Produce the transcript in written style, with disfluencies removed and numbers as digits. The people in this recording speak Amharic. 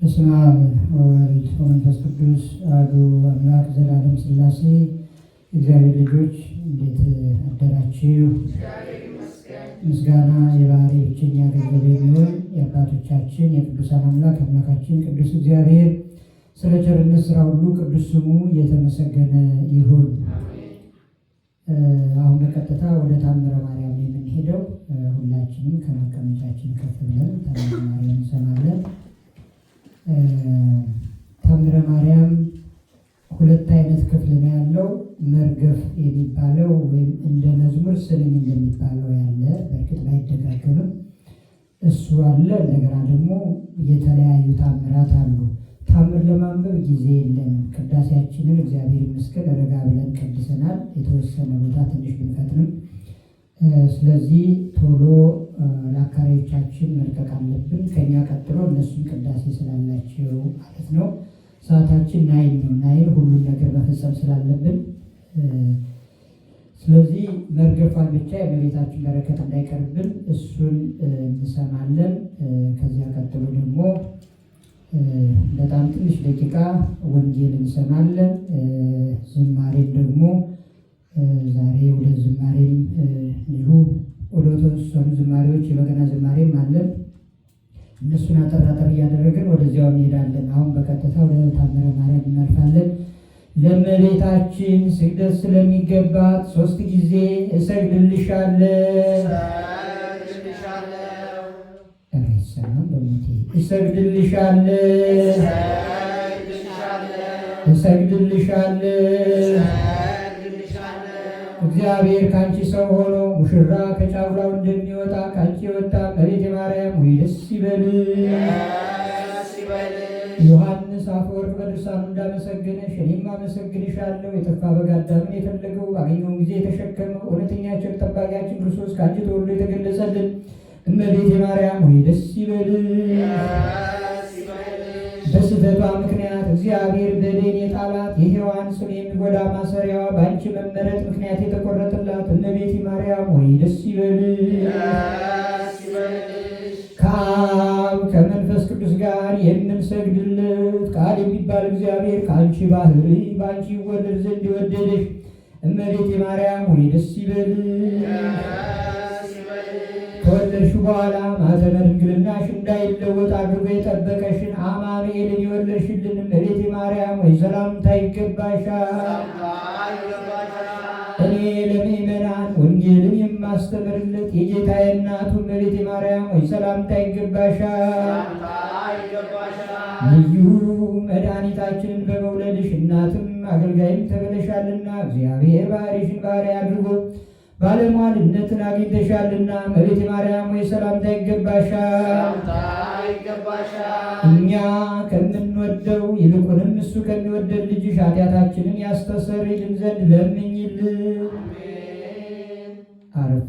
በስመ አብ ወወልድ ወመንፈስ ቅዱስ አሐዱ አምላክ ዘላለም ሥላሴ። እግዚአብሔር ልጆች እንዴት አደራችሁ? ምስጋና የባህሪ ብቸኛ ገንዘብ የሚሆን የአባቶቻችን የቅዱሳን አምላክ አምላካችን ቅዱስ እግዚአብሔር ስለ ቸርነት ስራ ሁሉ ቅዱስ ስሙ እየተመሰገነ ይሁን። አሁን በቀጥታ ወደ ታምረ ማርያም የምንሄደው ሁላችንም ከመቀመጫችን ከፍ ብለን ታምረ ማርያም እንሰማለን። ታምረ ማርያም ሁለት አይነት ክፍል ነው ያለው። መርገፍ የሚባለው ወይም እንደ መዝሙር ስንኝ እንደሚባለው ያለ በእርግጥ ባይደጋገምም እሱ አለ። እንደገና ደግሞ የተለያዩ ታምራት አሉ። ታምር ለማንበብ ጊዜ የለንም። ቅዳሴያችንን እግዚአብሔር ይመስገን ረጋ ብለን ቀድሰናል። የተወሰነ ቦታ ትንሽ ብንፈጥንም፣ ስለዚህ ቶሎ ለአካሪዎቻችን መልቀቅ አለብን። ከኛ ቀጥሎ እነሱም ቅዳሴ ስላላቸው ማለት ነው። ሰዓታችን ናይል ነው። ናይል ሁሉን ነገር መፈጸም ስላለብን፣ ስለዚህ መርገፏን ብቻ የእመቤታችን በረከት እንዳይቀርብን እሱን እንሰማለን። ከዚያ ቀጥሎ ደግሞ በጣም ትንሽ ደቂቃ ወንጌል እንሰማለን። ዝማሬም ደግሞ ዛሬ ወደ ዝማሬም እንዲሁ ወደ ተወሰኑ ዝማሬዎች የበገና ዝማሬም አለን። እነሱን አጠር እያደረግን ወደዚያው እንሄዳለን። አሁን በቀጥታ ወደ ታምረ ማርያም እናልፋለን። ለእመቤታችን ስግደት ስለሚገባት 3 ጊዜ እሰግድልሻለሁ እሰግድልሻለሁ። እግዚአብሔር ከአንቺ ሰው ሆኖ ሙሽራ ከጫጉላው እንደሚወጣ ከአንቺ የወጣ እመቤቴ ማርያም ሆይ ደስ ይበልሽ። ዮሐንስ አፈወርቅ በድርሳኑ እንዳመሰገነሽ እኔም አመሰግንሻለሁ። የጠፋ በግ አዳምን የፈለገው ባገኘውን ጊዜ የተሸከመው እውነተኛ ቸር ጠባቂያችን ክርስቶስ ከአንቺ ተወልዶ የተገለጸልን እመቤቴ ማርያም ሆይ ደስ ይበልሽ። በስህተቷ ምክንያት እግዚአብሔር በደን የጣላት የሔዋን ስም የሚጎዳ ማሰሪያዋ በአንቺ መመረጥ ምክንያት የተቆረጠላት እመቤቴ ማርያም ሆይ ደስ ይበልሽ። ከአብ ከመንፈስ ቅዱስ ጋር የምንሰግድለት ቃል የሚባል እግዚአብሔር ከአንቺ ባህሪ በአንቺ ይወለድ ዘንድ የወደደሽ እመቤቴ ማርያም ሆይ ደስ ይበልሽ። ከወለድሽ በኋላ ማኅተመ ድንግልናሽ እንዳይለወጥ አድርጎ የጠበቀሽን አማኑኤልን የወለድሽልን እመቤቴ ማርያም ሆይ ሰላምታ ይገባሻል። እኔ ለምእመናን ወንጌልን የማስተምርለት የጌታዬ እናቱ እመቤቴ ማርያም ሆይ ሰላምታ ይገባሻል። ልዩ መድኃኒታችንን በመውለድሽ እናትም አገልጋይም ተብለሻልና እግዚአብሔር ባሕርይሽን ባሪያ አድርጎ ባለሟልነትን አግኝተሻልና እመቤቴ ማርያም ሆይ ሰላምታ ይገባሻል። እኛ ከምንወደው ይልቁንም እሱ ከሚወደድ ልጅሽ ኃጢአታችንን ያስተሰርይልን ዘንድ ለምኝልን። አረፍ